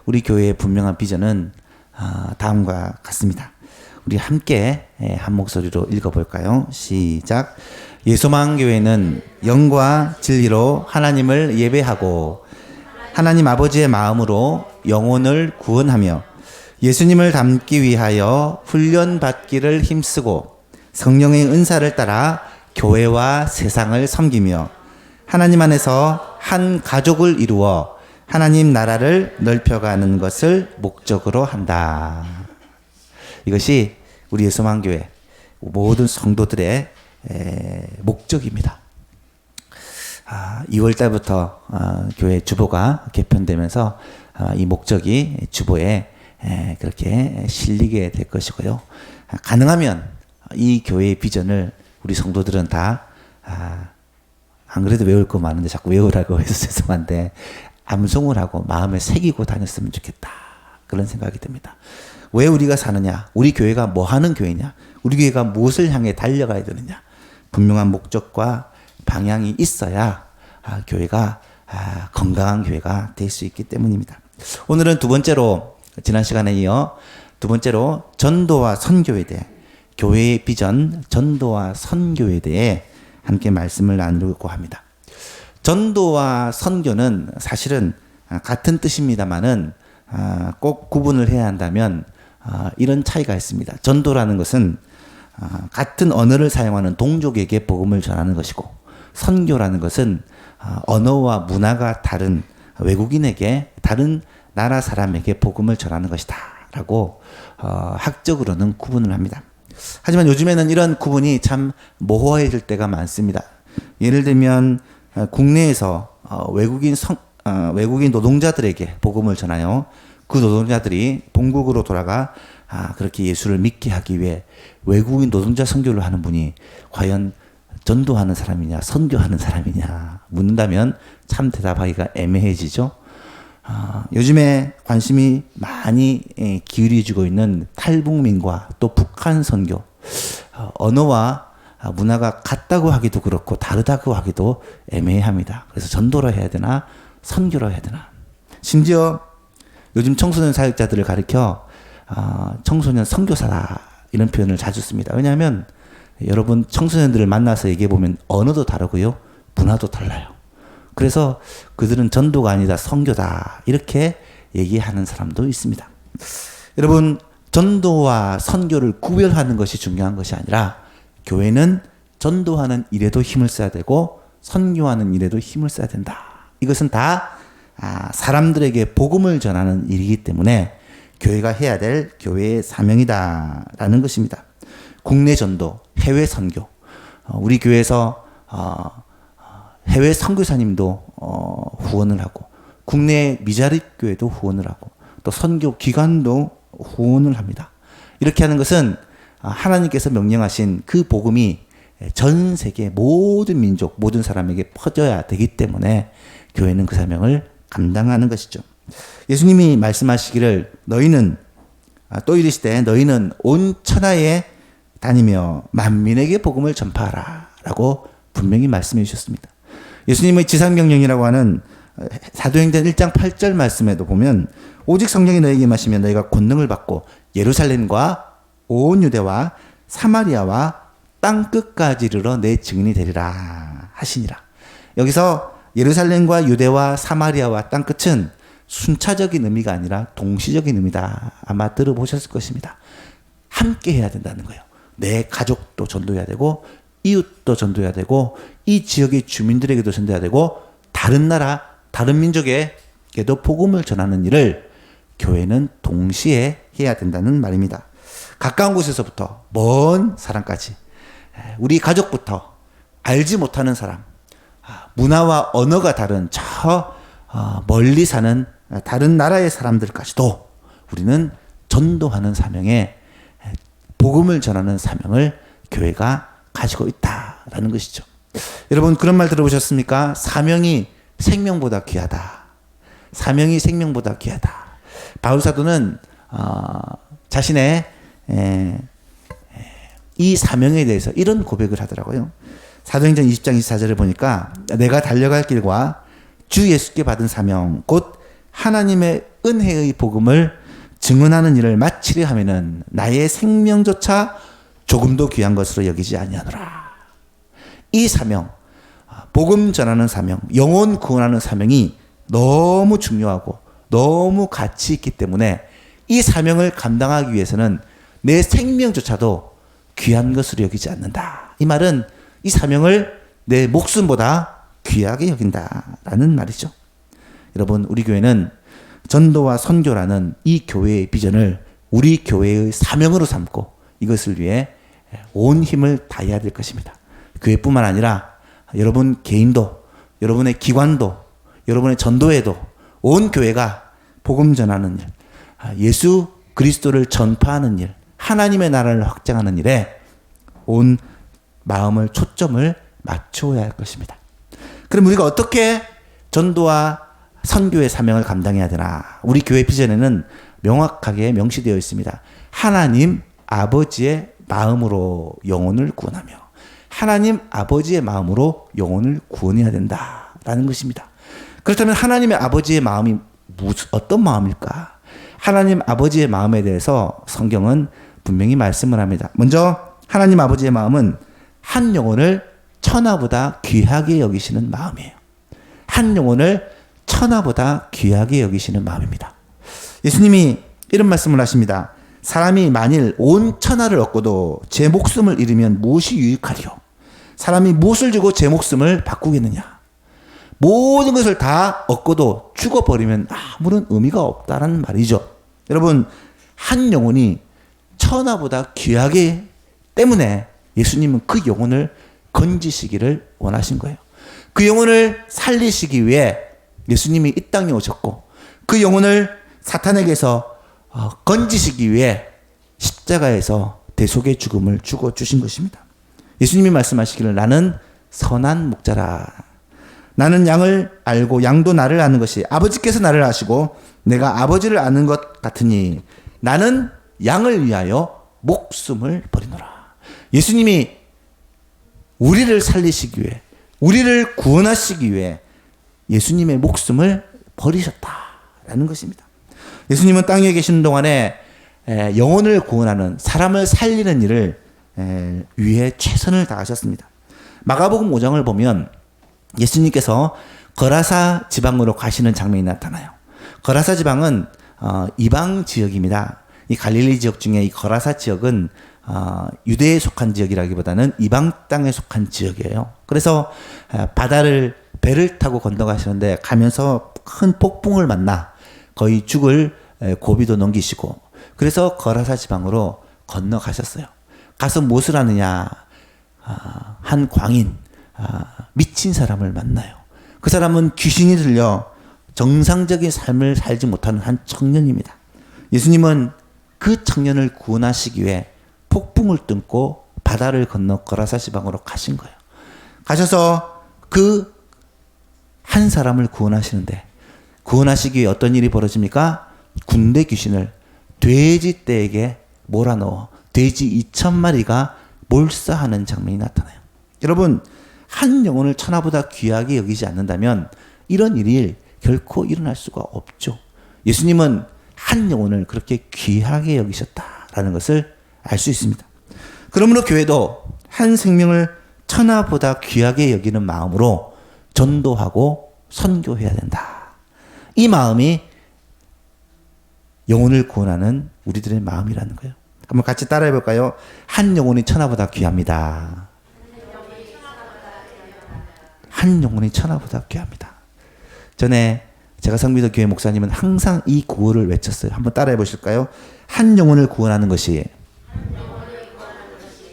우리 교회의 분명한 비전은 다음과 같습니다. 우리 함께 한 목소리로 읽어볼까요? 시작. 예소망교회는 영과 진리로 하나님을 예배하고 하나님 아버지의 마음으로 영혼을 구원하며 예수님을 닮기 위하여 훈련받기를 힘쓰고 성령의 은사를 따라 교회와 세상을 섬기며 하나님 안에서 한 가족을 이루어 하나님 나라를 넓혀가는 것을 목적으로 한다. 이것이 우리 예수망교회 모든 성도들의 목적입니다. 2월 달부터 교회 주보가 개편되면서 이 목적이 주보에 그렇게 실리게 될 것이고요. 가능하면 이 교회의 비전을 우리 성도들은 다 안 그래도 외울 거 많은데 자꾸 외우라고 해서 죄송한데 암송을 하고 마음에 새기고 다녔으면 좋겠다. 그런 생각이 듭니다. 왜 우리가 사느냐? 우리 교회가 뭐 하는 교회냐? 우리 교회가 무엇을 향해 달려가야 되느냐? 분명한 목적과 방향이 있어야 교회가 건강한 교회가 될 수 있기 때문입니다. 오늘은 두 번째로 지난 시간에 이어 두 번째로 전도와 선교에 대해 교회의 비전 전도와 선교에 대해 함께 말씀을 나누려고 합니다. 전도와 선교는 사실은 같은 뜻입니다만은 꼭 구분을 해야 한다면 이런 차이가 있습니다. 전도라는 것은 같은 언어를 사용하는 동족에게 복음을 전하는 것이고 선교라는 것은 언어와 문화가 다른 외국인에게 다른 나라 사람에게 복음을 전하는 것이다 라고 학적으로는 구분을 합니다. 하지만 요즘에는 이런 구분이 참 모호해질 때가 많습니다. 예를 들면 국내에서 외국인 노동자들에게 복음을 전하여 그 노동자들이 본국으로 돌아가 그렇게 예수를 믿게 하기 위해 외국인 노동자 선교를 하는 분이 과연 전도하는 사람이냐 선교하는 사람이냐 묻는다면 참 대답하기가 애매해지죠. 요즘에 관심이 많이 기울여지고 있는 탈북민과 또 북한 선교, 언어와 문화가 같다고 하기도 그렇고 다르다고 하기도 애매합니다. 그래서 전도로 해야 되나 선교로 해야 되나. 심지어 요즘 청소년 사역자들을 가리켜 청소년 선교사다 이런 표현을 자주 씁니다. 왜냐하면 여러분 청소년들을 만나서 얘기해 보면 언어도 다르고요 문화도 달라요. 그래서 그들은 전도가 아니다 선교다 이렇게 얘기하는 사람도 있습니다. 여러분 전도와 선교를 구별하는 것이 중요한 것이 아니라 교회는 전도하는 일에도 힘을 써야 되고 선교하는 일에도 힘을 써야 된다. 이것은 다 사람들에게 복음을 전하는 일이기 때문에 교회가 해야 될 교회의 사명이다라는 것입니다. 국내 전도, 해외 선교. 우리 교회에서 해외 선교사님도 후원을 하고 국내 미자립 교회도 후원을 하고 또 선교 기관도 후원을 합니다. 이렇게 하는 것은 하나님께서 명령하신 그 복음이 전 세계 모든 민족 모든 사람에게 퍼져야 되기 때문에 교회는 그 사명을 감당하는 것이죠. 예수님이 말씀하시기를 너희는 또 이르시되 너희는 온 천하에 다니며 만민에게 복음을 전파하라 라고 분명히 말씀해 주셨습니다. 예수님의 지상명령이라고 하는 사도행전 1장 8절 말씀에도 보면 오직 성령이 너희에게 임하시면 너희가 권능을 받고 예루살렘과 온 유대와 사마리아와 땅끝까지 이르러 내 증인이 되리라 하시니라. 여기서 예루살렘과 유대와 사마리아와 땅끝은 순차적인 의미가 아니라 동시적인 의미다. 아마 들어보셨을 것입니다. 함께 해야 된다는 거예요. 내 가족도 전도해야 되고 이웃도 전도해야 되고 이 지역의 주민들에게도 전도해야 되고 다른 나라 다른 민족에게도 복음을 전하는 일을 교회는 동시에 해야 된다는 말입니다. 가까운 곳에서부터 먼 사람까지 우리 가족부터 알지 못하는 사람 문화와 언어가 다른 저 멀리 사는 다른 나라의 사람들까지도 우리는 전도하는 사명에 복음을 전하는 사명을 교회가 가지고 있다라는 것이죠. 여러분 그런 말 들어보셨습니까? 사명이 생명보다 귀하다. 사명이 생명보다 귀하다. 바울 사도는 자신의 이 사명에 대해서 이런 고백을 하더라고요. 사도행전 20장 24절을 보니까 내가 달려갈 길과 주 예수께 받은 사명 곧 하나님의 은혜의 복음을 증언하는 일을 마치려 하면은 나의 생명조차 조금도 귀한 것으로 여기지 아니하노라. 이 사명, 복음 전하는 사명, 영혼 구원하는 사명이 너무 중요하고 너무 가치 있기 때문에 이 사명을 감당하기 위해서는 내 생명조차도 귀한 것으로 여기지 않는다. 이 말은 이 사명을 내 목숨보다 귀하게 여긴다라는 말이죠. 여러분, 우리 교회는 전도와 선교라는 이 교회의 비전을 우리 교회의 사명으로 삼고 이것을 위해 온 힘을 다해야 될 것입니다. 교회뿐만 아니라 여러분 개인도, 여러분의 기관도, 여러분의 전도회도 온 교회가 복음 전하는 일, 예수 그리스도를 전파하는 일, 하나님의 나라를 확장하는 일에 온 마음을, 초점을 맞춰야 할 것입니다. 그럼 우리가 어떻게 전도와 선교의 사명을 감당해야 되나? 우리 교회 비전에는 명확하게 명시되어 있습니다. 하나님 아버지의 마음으로 영혼을 구원하며 하나님 아버지의 마음으로 영혼을 구원해야 된다라는 것입니다. 그렇다면 하나님의 아버지의 마음이 어떤 마음일까? 하나님 아버지의 마음에 대해서 성경은 분명히 말씀을 합니다. 먼저 하나님 아버지의 마음은 한 영혼을 천하보다 귀하게 여기시는 마음이에요. 한 영혼을 천하보다 귀하게 여기시는 마음입니다. 예수님이 이런 말씀을 하십니다. 사람이 만일 온 천하를 얻고도 제 목숨을 잃으면 무엇이 유익하리요? 사람이 무엇을 주고 제 목숨을 바꾸겠느냐? 모든 것을 다 얻고도 죽어버리면 아무런 의미가 없다는 말이죠. 여러분, 한 영혼이 천하보다 귀하기 때문에 예수님은 그 영혼을 건지시기를 원하신 거예요. 그 영혼을 살리시기 위해 예수님이 이 땅에 오셨고 그 영혼을 사탄에게서 건지시기 위해 십자가에서 대속의 죽음을 죽어주신 것입니다. 예수님이 말씀하시기를 나는 선한 목자라. 나는 양을 알고 양도 나를 아는 것이 아버지께서 나를 아시고 내가 아버지를 아는 것 같으니 나는 양을 위하여 목숨을 버리노라. 예수님이 우리를 살리시기 위해, 우리를 구원하시기 위해 예수님의 목숨을 버리셨다라는 것입니다. 예수님은 땅에 계시는 동안에 영혼을 구원하는, 사람을 살리는 일을 위해 최선을 다하셨습니다. 마가복음 5장을 보면 예수님께서 거라사 지방으로 가시는 장면이 나타나요. 거라사 지방은 이방 지역입니다. 이 갈릴리 지역 중에 이 거라사 지역은 유대에 속한 지역이라기보다는 이방 땅에 속한 지역이에요. 그래서 바다를 배를 타고 건너가시는데 가면서 큰 폭풍을 만나 거의 죽을 고비도 넘기시고 그래서 거라사 지방으로 건너가셨어요. 가서 무엇을 하느냐? 한 광인, 미친 사람을 만나요. 그 사람은 귀신이 들려 정상적인 삶을 살지 못하는 한 청년입니다. 예수님은 그 청년을 구원하시기 위해 폭풍을 뚫고 바다를 건너 거라사 지방으로 가신 거예요. 가셔서 그 한 사람을 구원하시는데 구원하시기 위해 어떤 일이 벌어집니까? 군대 귀신을 돼지 떼에게 몰아넣어 돼지 2,000마리가 몰사하는 장면이 나타나요. 여러분, 한 영혼을 천하보다 귀하게 여기지 않는다면 이런 일이 결코 일어날 수가 없죠. 예수님은 한 영혼을 그렇게 귀하게 여기셨다라는 것을 알 수 있습니다. 그러므로 교회도 한 생명을 천하보다 귀하게 여기는 마음으로 전도하고 선교해야 된다. 이 마음이 영혼을 구원하는 우리들의 마음이라는 거예요. 한번 같이 따라해 볼까요? 한 영혼이 천하보다 귀합니다. 한 영혼이 천하보다 귀합니다. 전에 제가 성미도 교회 목사님은 항상 이 구호를 외쳤어요. 한번 따라해 보실까요? 한 영혼을 구원하는 것이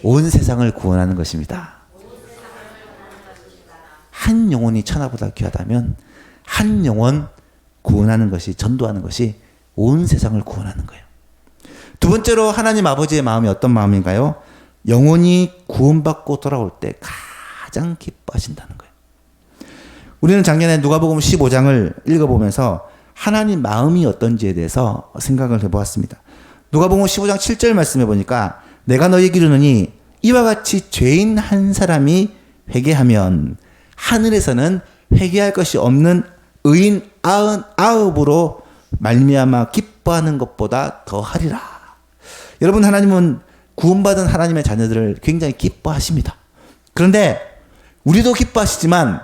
온 세상을 구원하는 것입니다. 한 영혼이 천하보다 귀하다면 한 영혼 구원하는 것이, 전도하는 것이 온 세상을 구원하는 거예요. 두 번째로 하나님 아버지의 마음이 어떤 마음인가요? 영혼이 구원받고 돌아올 때 가장 기뻐하신다는 거예요. 우리는 작년에 누가복음 15장을 읽어보면서 하나님 마음이 어떤지에 대해서 생각을 해보았습니다. 누가복음 15장 7절 말씀해 보니까 내가 너희에게 이르노니 이와 같이 죄인 한 사람이 회개하면 하늘에서는 회개할 것이 없는 의인 99으로 말미암아 기뻐하는 것보다 더하리라. 여러분, 하나님은 구원받은 하나님의 자녀들을 굉장히 기뻐하십니다. 그런데 우리도 기뻐하시지만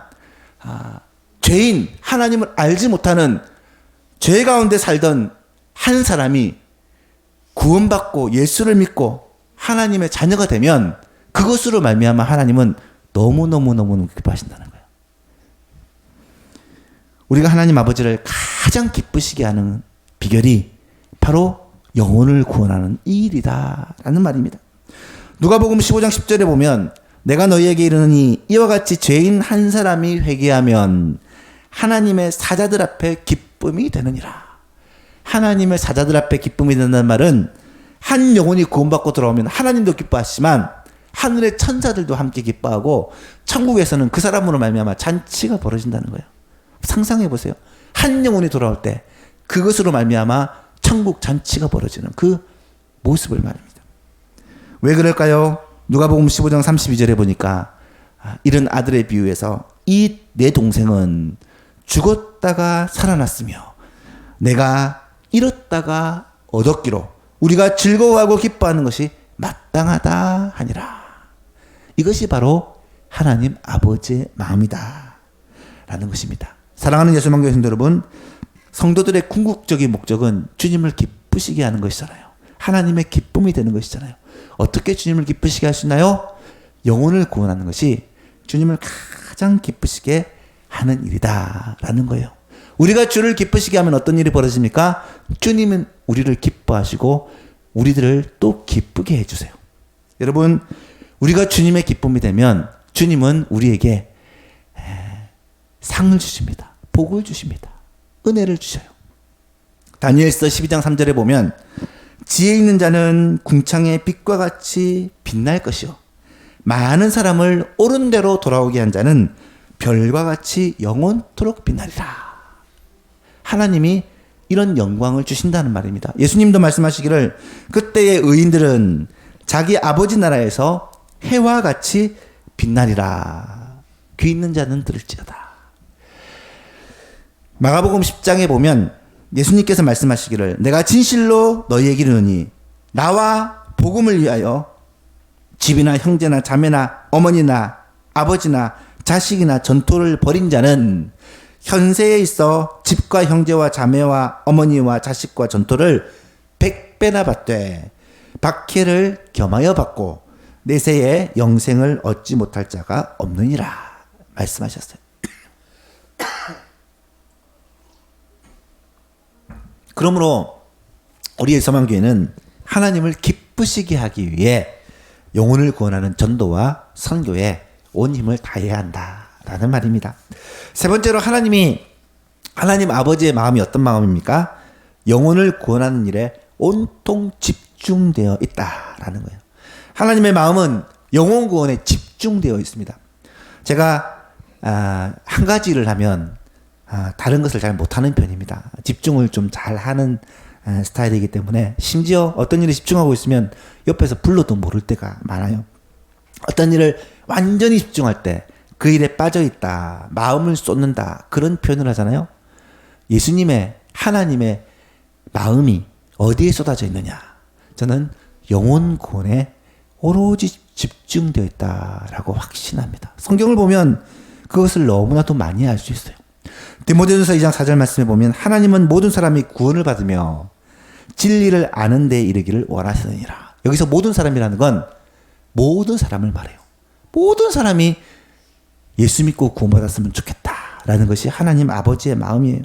죄인, 하나님을 알지 못하는 죄 가운데 살던 한 사람이 구원받고 예수를 믿고 하나님의 자녀가 되면 그것으로 말미암아 하나님은 너무너무 기뻐하신다는 거예요. 우리가 하나님 아버지를 가장 기쁘시게 하는 비결이 바로 영혼을 구원하는 이 일이다 라는 말입니다. 누가복음 15장 10절에 보면 내가 너희에게 이르노니 이와 같이 죄인 한 사람이 회개하면 하나님의 사자들 앞에 기쁨이 되느니라. 하나님의 사자들 앞에 기쁨이 된다는 말은 한 영혼이 구원받고 들어오면 하나님도 기뻐하시지만 하늘의 천사들도 함께 기뻐하고 천국에서는 그 사람으로 말미암아 잔치가 벌어진다는 거예요. 상상해 보세요. 한 영혼이 돌아올 때 그것으로 말미암아 천국 잔치가 벌어지는 그 모습을 말입니다. 왜 그럴까요? 누가복음 15장 32절에 보니까 이런 아들의 비유에서 이 내 동생은 죽었다가 살아났으며 내가 잃었다가 얻었기로 우리가 즐거워하고 기뻐하는 것이 마땅하다 하니라. 이것이 바로 하나님 아버지의 마음이다 라는 것입니다. 사랑하는 예수만교회 성도 여러분, 성도들의 궁극적인 목적은 주님을 기쁘시게 하는 것이잖아요. 하나님의 기쁨이 되는 것이잖아요. 어떻게 주님을 기쁘시게 하시나요? 영혼을 구원하는 것이 주님을 가장 기쁘시게 하는 일이다 라는 거예요. 우리가 주를 기쁘시게 하면 어떤 일이 벌어집니까? 주님은 우리를 기뻐하시고 우리들을 또 기쁘게 해주세요. 여러분, 우리가 주님의 기쁨이 되면 주님은 우리에게 상을 주십니다. 복을 주십니다. 은혜를 주셔요. 다니엘서 12장 3절에 보면 지혜 있는 자는 궁창의 빛과 같이 빛날 것이요 많은 사람을 옳은 대로 돌아오게 한 자는 별과 같이 영원토록 빛나리라. 하나님이 이런 영광을 주신다는 말입니다. 예수님도 말씀하시기를 그때의 의인들은 자기 아버지 나라에서 해와 같이 빛나리라. 귀 있는 자는 들을지어다. 마가복음 10장에 보면 예수님께서 말씀하시기를 내가 진실로 너희에게 이르노니 나와 복음을 위하여 집이나 형제나 자매나 어머니나 아버지나 자식이나 전토를 벌인 자는 현세에 있어 집과 형제와 자매와 어머니와 자식과 전토를 100배나 받되 박해를 겸하여 받고 내세에 영생을 얻지 못할 자가 없느니라 말씀하셨어요. 그러므로 우리의 서만교회는 하나님을 기쁘시게 하기 위해 영혼을 구원하는 전도와 선교에 온 힘을 다해야 한다라는 말입니다. 세 번째로 하나님 아버지의 마음이 어떤 마음입니까? 영혼을 구원하는 일에 온통 집중되어 있다라는 거예요. 하나님의 마음은 영혼 구원에 집중되어 있습니다. 제가 한 가지 일을 하면 다른 것을 잘 못하는 편입니다. 집중을 좀 잘하는 스타일이기 때문에 심지어 어떤 일에 집중하고 있으면 옆에서 불러도 모를 때가 많아요. 어떤 일을 완전히 집중할 때 그 일에 빠져있다, 마음을 쏟는다 그런 표현을 하잖아요. 예수님의 하나님의 마음이 어디에 쏟아져 있느냐? 저는 영혼 구원에 오로지 집중되어 있다라고 확신합니다. 성경을 보면 그것을 너무나도 많이 알 수 있어요. 디모데전서 2장 4절 말씀에 보면 하나님은 모든 사람이 구원을 받으며 진리를 아는 데 이르기를 원하시느니라. 여기서 모든 사람이라는 건 모든 사람을 말해요. 모든 사람이 예수 믿고 구원받았으면 좋겠다라는 것이 하나님 아버지의 마음이에요.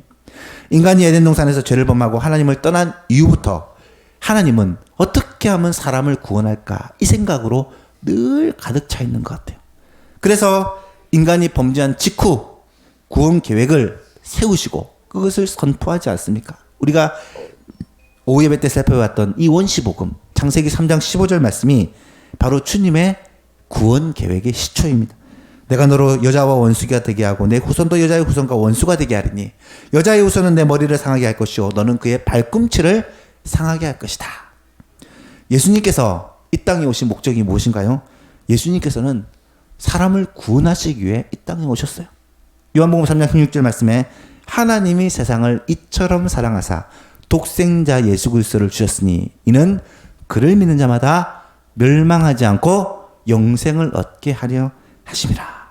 인간이 에덴 동산에서 죄를 범하고 하나님을 떠난 이후부터 하나님은 어떻게 하면 사람을 구원할까 이 생각으로 늘 가득 차 있는 것 같아요. 그래서 인간이 범죄한 직후 구원 계획을 세우시고 그것을 선포하지 않습니까? 우리가 오후 예배 때 살펴봤던 이 원시복음 창세기 3장 15절 말씀이 바로 주님의 구원 계획의 시초입니다. 내가 너로 여자와 원수가 되게 하고 내 후손도 여자의 후손과 원수가 되게 하리니 여자의 후손은 내 머리를 상하게 할 것이요 너는 그의 발꿈치를 상하게 할 것이다. 예수님께서 이 땅에 오신 목적이 무엇인가요? 예수님께서는 사람을 구원하시기 위해 이 땅에 오셨어요. 요한복음 3장 16절 말씀에 하나님이 세상을 이처럼 사랑하사 독생자 예수 그리스도를 주셨으니 이는 그를 믿는 자마다 멸망하지 않고 영생을 얻게 하려 하심이라.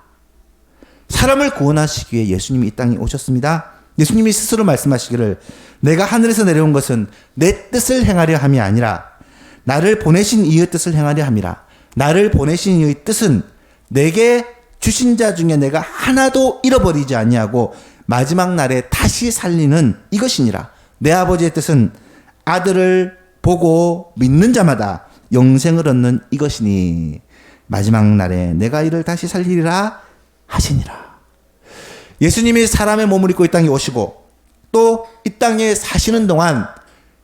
사람을 구원하시기 위해 예수님이 이 땅에 오셨습니다. 예수님이 스스로 말씀하시기를 내가 하늘에서 내려온 것은 내 뜻을 행하려 함이 아니라 나를 보내신 이의 뜻을 행하려 함이라. 나를 보내신 이의 뜻은 내게 주신 자 중에 내가 하나도 잃어버리지 아니하고 마지막 날에 다시 살리는 이것이니라. 내 아버지의 뜻은 아들을 보고 믿는 자마다 영생을 얻는 이것이니 마지막 날에 내가 이를 다시 살리리라 하시니라. 예수님이 사람의 몸을 입고 이 땅에 오시고 또 이 땅에 사시는 동안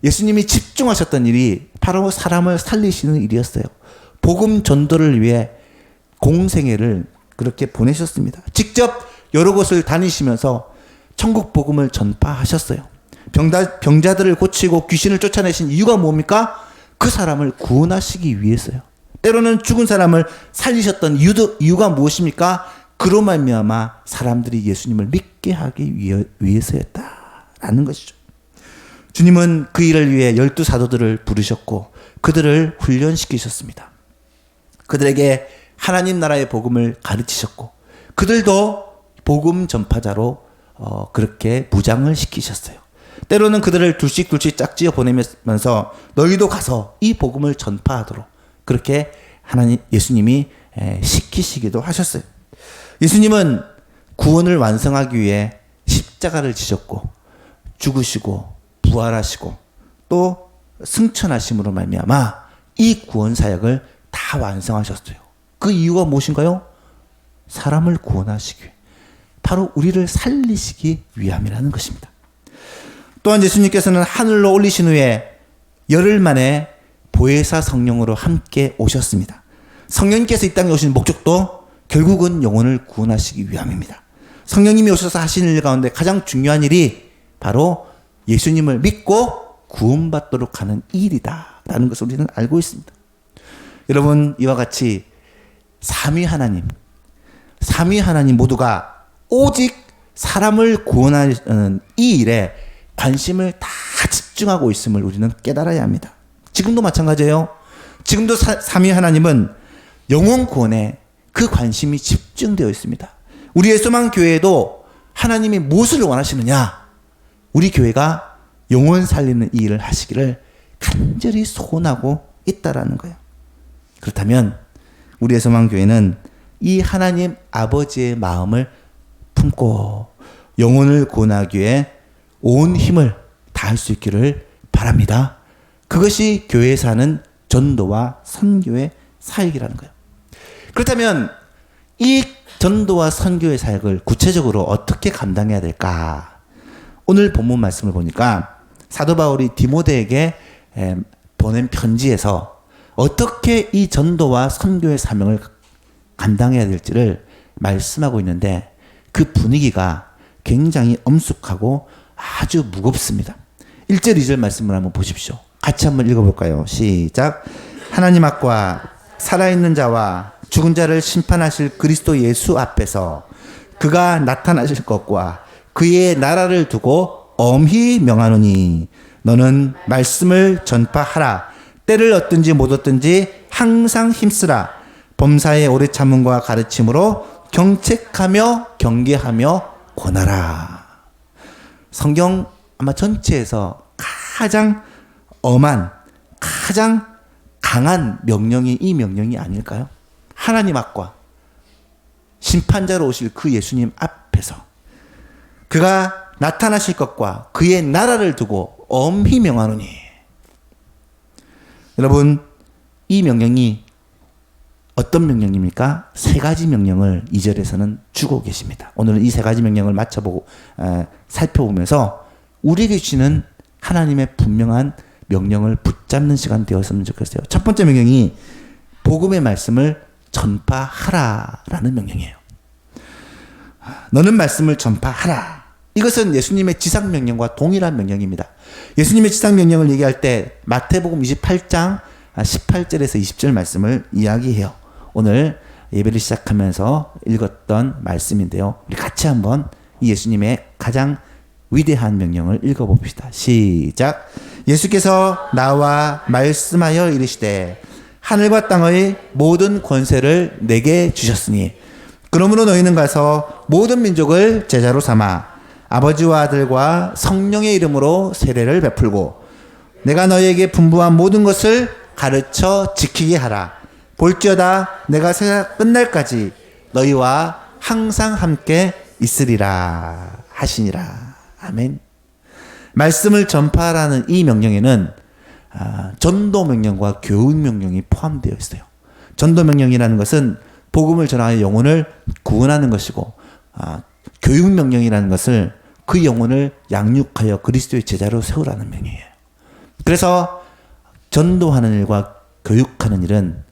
예수님이 집중하셨던 일이 바로 사람을 살리시는 일이었어요. 복음 전도를 위해 공생애를 그렇게 보내셨습니다. 직접 여러 곳을 다니시면서 천국 복음을 전파하셨어요. 병자들을 고치고 귀신을 쫓아내신 이유가 뭡니까? 그 사람을 구원하시기 위해서요. 때로는 죽은 사람을 살리셨던 이유가 무엇입니까? 그로 말미암아 사람들이 예수님을 믿게 하기 위해서였다라는 것이죠. 주님은 그 일을 위해 12 사도들을 부르셨고 그들을 훈련시키셨습니다. 그들에게 하나님 나라의 복음을 가르치셨고 그들도 복음 전파자로 그렇게 무장을 시키셨어요. 때로는 그들을 둘씩 짝지어 보내면서 너희도 가서 이 복음을 전파하도록 그렇게 예수님이 시키시기도 하셨어요. 예수님은 구원을 완성하기 위해 십자가를 지셨고 죽으시고 부활하시고 또 승천하심으로 말미암아 이 구원 사역을 다 완성하셨어요. 그 이유가 무엇인가요? 사람을 구원하시기 위해, 바로 우리를 살리시기 위함이라는 것입니다. 또한 예수님께서는 하늘로 올리신 후에 열흘 만에 보혜사 성령으로 함께 오셨습니다. 성령님께서 이 땅에 오신 목적도 결국은 영혼을 구원하시기 위함입니다. 성령님이 오셔서 하시는 일 가운데 가장 중요한 일이 바로 예수님을 믿고 구원받도록 하는 일이다라는 것을 우리는 알고 있습니다. 여러분, 이와 같이 삼위 하나님 모두가 오직 사람을 구원하는 이 일에 관심을 다 집중하고 있음을 우리는 깨달아야 합니다. 지금도 마찬가지예요. 지금도 삼위 하나님은 영혼 구원에 그 관심이 집중되어 있습니다. 우리의 소망교회에도 하나님이 무엇을 원하시느냐? 우리 교회가 영혼 살리는 이 일을 하시기를 간절히 소원하고 있다라는 거예요. 그렇다면 우리의 소망교회는 이 하나님 아버지의 마음을 품고 영혼을 구원하기 위해 온 힘을 다할 수 있기를 바랍니다. 그것이 교회에서 하는 전도와 선교의 사역이라는 거예요. 그렇다면 이 전도와 선교의 사역을 구체적으로 어떻게 감당해야 될까? 오늘 본문 말씀을 보니까 사도 바울이 디모데에게 보낸 편지에서 어떻게 이 전도와 선교의 사명을 감당해야 될지를 말씀하고 있는데 그 분위기가 굉장히 엄숙하고 아주 무겁습니다. 1절 2절 말씀을 한번 보십시오. 같이 한번 읽어볼까요? 시작. 하나님 앞과 살아있는 자와 죽은 자를 심판하실 그리스도 예수 앞에서 그가 나타나실 것과 그의 나라를 두고 엄히 명하노니 너는 말씀을 전파하라. 때를 얻든지 못 얻든지 항상 힘쓰라. 범사의 오래 참음과 가르침으로 경책하며 경계하며 권하라. 성경 아마 전체에서 가장 엄한, 가장 강한 명령이 이 명령이 아닐까요? 하나님 앞과 심판자로 오실 그 예수님 앞에서 그가 나타나실 것과 그의 나라를 두고 엄히 명하노니. 여러분, 이 명령이 어떤 명령입니까? 세 가지 명령을 2절에서는 주고 계십니다. 오늘은 이 세 가지 명령을 살펴보면서 우리에게 주시는 하나님의 분명한 명령을 붙잡는 시간 되었으면 좋겠어요. 첫 번째 명령이 복음의 말씀을 전파하라라는 명령이에요. 너는 말씀을 전파하라. 이것은 예수님의 지상명령과 동일한 명령입니다. 예수님의 지상명령을 얘기할 때 마태복음 28장 18절에서 20절 말씀을 이야기해요. 오늘 예배를 시작하면서 읽었던 말씀인데요. 우리 같이 한번 이 예수님의 가장 위대한 명령을 읽어봅시다. 시작. 예수께서 나와 말씀하여 이르시되 하늘과 땅의 모든 권세를 내게 주셨으니 그러므로 너희는 가서 모든 민족을 제자로 삼아 아버지와 아들과 성령의 이름으로 세례를 베풀고 내가 너희에게 분부한 모든 것을 가르쳐 지키게 하라. 볼지어다 내가 세상 끝날까지 너희와 항상 함께 있으리라 하시니라. 아멘. 말씀을 전파하라는 이 명령에는 전도 명령과 교육 명령이 포함되어 있어요. 전도 명령이라는 것은 복음을 전하여 영혼을 구원하는 것이고, 교육 명령이라는 것을 그 영혼을 양육하여 그리스도의 제자로 세우라는 명령이에요. 그래서 전도하는 일과 교육하는 일은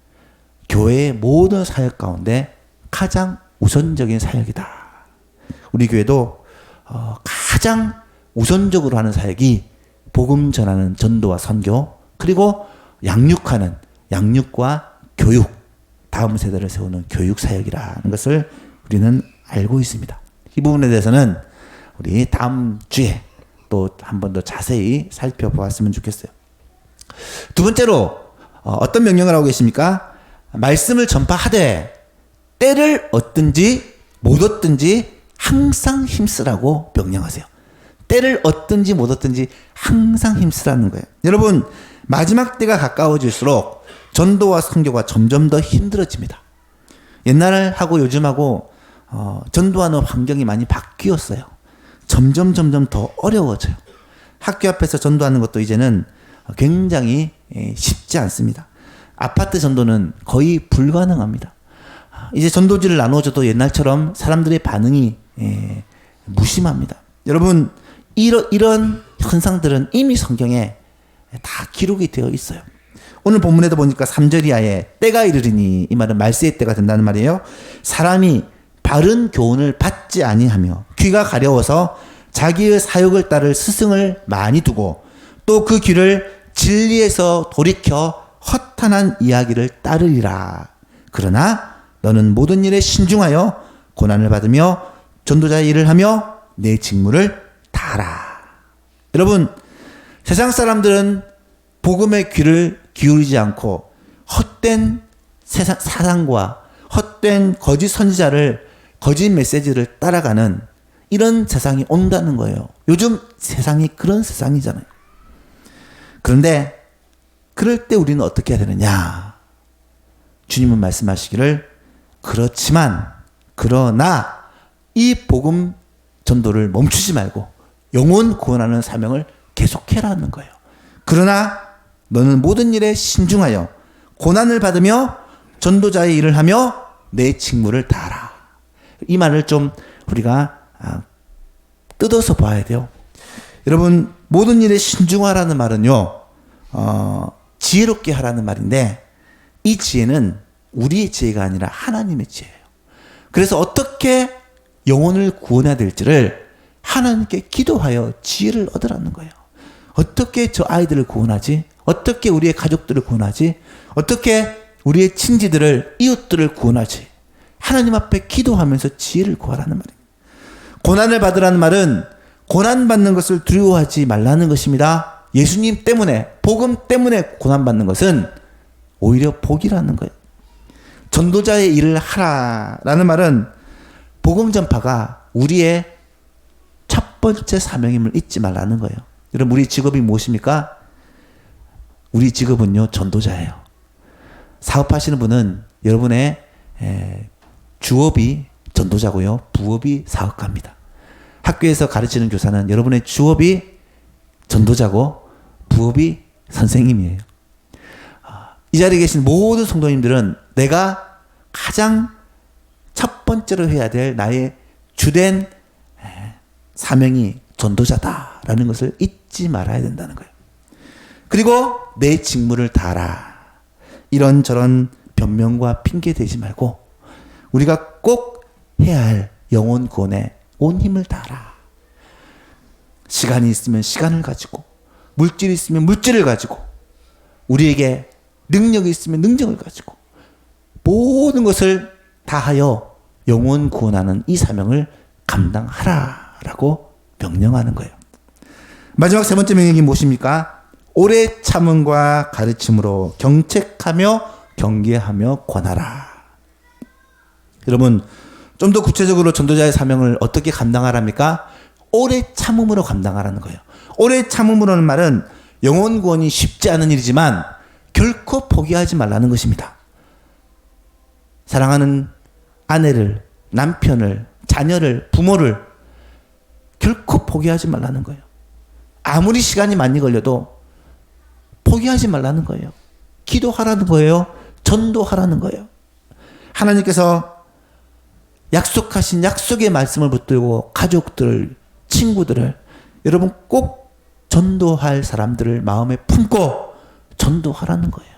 교회의 모든 사역 가운데 가장 우선적인 사역이다. 우리 교회도 가장 우선적으로 하는 사역이 복음 전하는 전도와 선교, 그리고 양육하는 양육과 교육, 다음 세대를 세우는 교육 사역이라는 것을 우리는 알고 있습니다. 이 부분에 대해서는 우리 다음 주에 또 한 번 더 자세히 살펴보았으면 좋겠어요. 두 번째로 어떤 명령을 하고 계십니까? 말씀을 전파하되 때를 얻든지 못 얻든지 항상 힘쓰라고 명령하세요. 때를 얻든지 못 얻든지 항상 힘쓰라는 거예요. 여러분, 마지막 때가 가까워질수록 전도와 선교가 점점 더 힘들어집니다. 옛날하고 요즘하고 전도하는 환경이 많이 바뀌었어요. 점점 더 어려워져요. 학교 앞에서 전도하는 것도 이제는 굉장히 쉽지 않습니다. 아파트 전도는 거의 불가능합니다. 이제 전도지를 나눠줘도 옛날처럼 사람들의 반응이 무심합니다. 여러분, 이런 현상들은 이미 성경에 다 기록이 되어 있어요. 오늘 본문에도 보니까 3절 이하에 때가 이르리니, 이 말은 말세의 때가 된다는 말이에요. 사람이 바른 교훈을 받지 아니하며 귀가 가려워서 자기의 사욕을 따를 스승을 많이 두고 또 그 귀를 진리에서 돌이켜 허탄한 이야기를 따르리라. 그러나 너는 모든 일에 신중하여 고난을 받으며 전도자의 일을 하며 내 직무를 다하라. 여러분, 세상 사람들은 복음의 귀를 기울이지 않고 헛된 사상과 헛된 거짓 선지자를, 거짓 메시지를 따라가는 이런 세상이 온다는 거예요. 요즘 세상이 그런 세상이잖아요. 그런데 그럴 때 우리는 어떻게 해야 되느냐? 주님은 말씀하시기를 그렇지만 그러나 이 복음 전도를 멈추지 말고 영혼 구원하는 사명을 계속해라는 거예요. 그러나 너는 모든 일에 신중하여 고난을 받으며 전도자의 일을 하며 내 직무를 다하라. 이 말을 좀 우리가 뜯어서 봐야 돼요. 여러분, 모든 일에 신중하라는 말은요, 지혜롭게 하라는 말인데, 이 지혜는 우리의 지혜가 아니라 하나님의 지혜예요. 그래서 어떻게 영혼을 구원해야 될지를 하나님께 기도하여 지혜를 얻으라는 거예요. 어떻게 저 아이들을 구원하지? 어떻게 우리의 가족들을 구원하지? 어떻게 우리의 친지들을, 이웃들을 구원하지? 하나님 앞에 기도하면서 지혜를 구하라는 말입니다. 고난을 받으라는 말은 고난받는 것을 두려워하지 말라는 것입니다. 예수님 때문에, 복음 때문에 고난받는 것은 오히려 복이라는 거예요. 전도자의 일을 하라라는 말은 복음 전파가 우리의 첫 번째 사명임을 잊지 말라는 거예요. 여러분, 우리 직업이 무엇입니까? 우리 직업은요, 전도자예요. 사업하시는 분은 여러분의 주업이 전도자고요, 부업이 사업가입니다. 학교에서 가르치는 교사는 여러분의 주업이 전도자고 부업이 선생님이에요. 이 자리에 계신 모든 성도님들은 내가 가장 첫 번째로 해야 될 나의 주된 사명이 전도자다라는 것을 잊지 말아야 된다는 거예요. 그리고 내 직무를 다하라. 이런저런 변명과 핑계 대지 말고 우리가 꼭 해야 할 영혼 구원에 온 힘을 다하라. 시간이 있으면 시간을 가지고, 물질이 있으면 물질을 가지고, 우리에게 능력이 있으면 능력을 가지고 모든 것을 다하여 영혼 구원하는 이 사명을 감당하라라고 명령하는 거예요. 마지막 세 번째 명령이 무엇입니까? 오래 참음과 가르침으로 경책하며 경계하며 권하라. 여러분, 좀 더 구체적으로 전도자의 사명을 어떻게 감당하랍니까? 오래 참음으로 감당하라는 거예요. 오래 참음으로는 말은 영혼 구원이 쉽지 않은 일이지만 결코 포기하지 말라는 것입니다. 사랑하는 아내를, 남편을, 자녀를, 부모를 결코 포기하지 말라는 거예요. 아무리 시간이 많이 걸려도 포기하지 말라는 거예요. 기도하라는 거예요. 전도하라는 거예요. 하나님께서 약속하신 약속의 말씀을 붙들고 가족들, 친구들을, 여러분 꼭 전도할 사람들을 마음에 품고 전도하라는 거예요.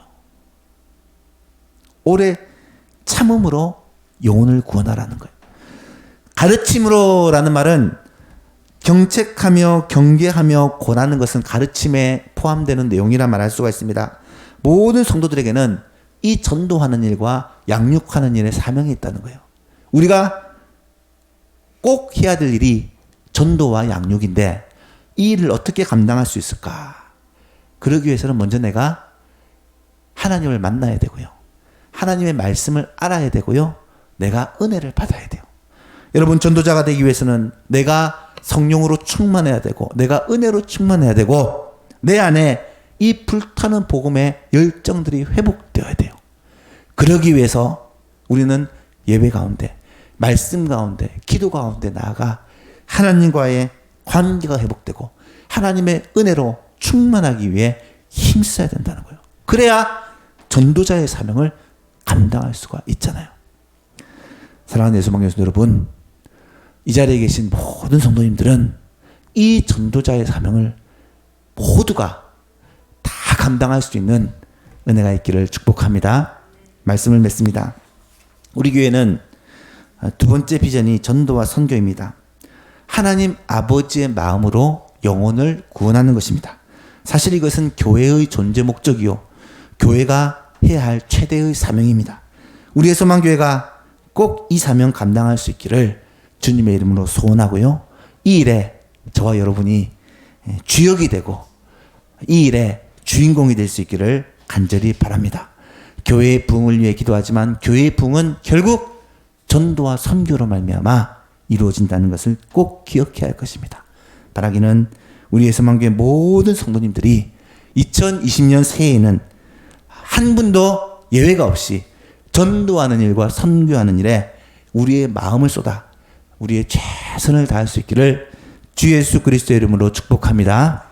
오래 참음으로 영혼을 구원하라는 거예요. 가르침으로라는 말은 경책하며 경계하며 권하는 것은 가르침에 포함되는 내용이라 말할 수가 있습니다. 모든 성도들에게는 이 전도하는 일과 양육하는 일에 사명이 있다는 거예요. 우리가 꼭 해야 될 일이 전도와 양육인데 이 일을 어떻게 감당할 수 있을까? 그러기 위해서는 먼저 내가 하나님을 만나야 되고요. 하나님의 말씀을 알아야 되고요. 내가 은혜를 받아야 돼요. 여러분, 전도자가 되기 위해서는 내가 성령으로 충만해야 되고 내가 은혜로 충만해야 되고 내 안에 이 불타는 복음의 열정들이 회복되어야 돼요. 그러기 위해서 우리는 예배 가운데, 말씀 가운데, 기도 가운데 나아가 하나님과의 관계가 회복되고 하나님의 은혜로 충만하기 위해 힘써야 된다는 거예요. 그래야 전도자의 사명을 감당할 수가 있잖아요. 사랑하는 예수방교수 여러분, 이 자리에 계신 모든 성도님들은 이 전도자의 사명을 모두가 다 감당할 수 있는 은혜가 있기를 축복합니다. 말씀을 맺습니다. 우리 교회는 두 번째 비전이 전도와 선교입니다. 하나님 아버지의 마음으로 영혼을 구원하는 것입니다. 사실 이것은 교회의 존재 목적이요, 교회가 해야 할 최대의 사명입니다. 우리의 소망교회가 꼭 이 사명 감당할 수 있기를 주님의 이름으로 소원하고요. 이 일에 저와 여러분이 주역이 되고 이 일에 주인공이 될 수 있기를 간절히 바랍니다. 교회의 부흥을 위해 기도하지만 교회의 부흥은 결국 전도와 선교로 말미암아 이루어진다는 것을 꼭 기억해야 할 것입니다. 바라기는 우리의 소망교회 모든 성도님들이 2020년 새해에는 한 분도 예외가 없이 전도하는 일과 선교하는 일에 우리의 마음을 쏟아 우리의 최선을 다할 수 있기를 주 예수 그리스도의 이름으로 축복합니다.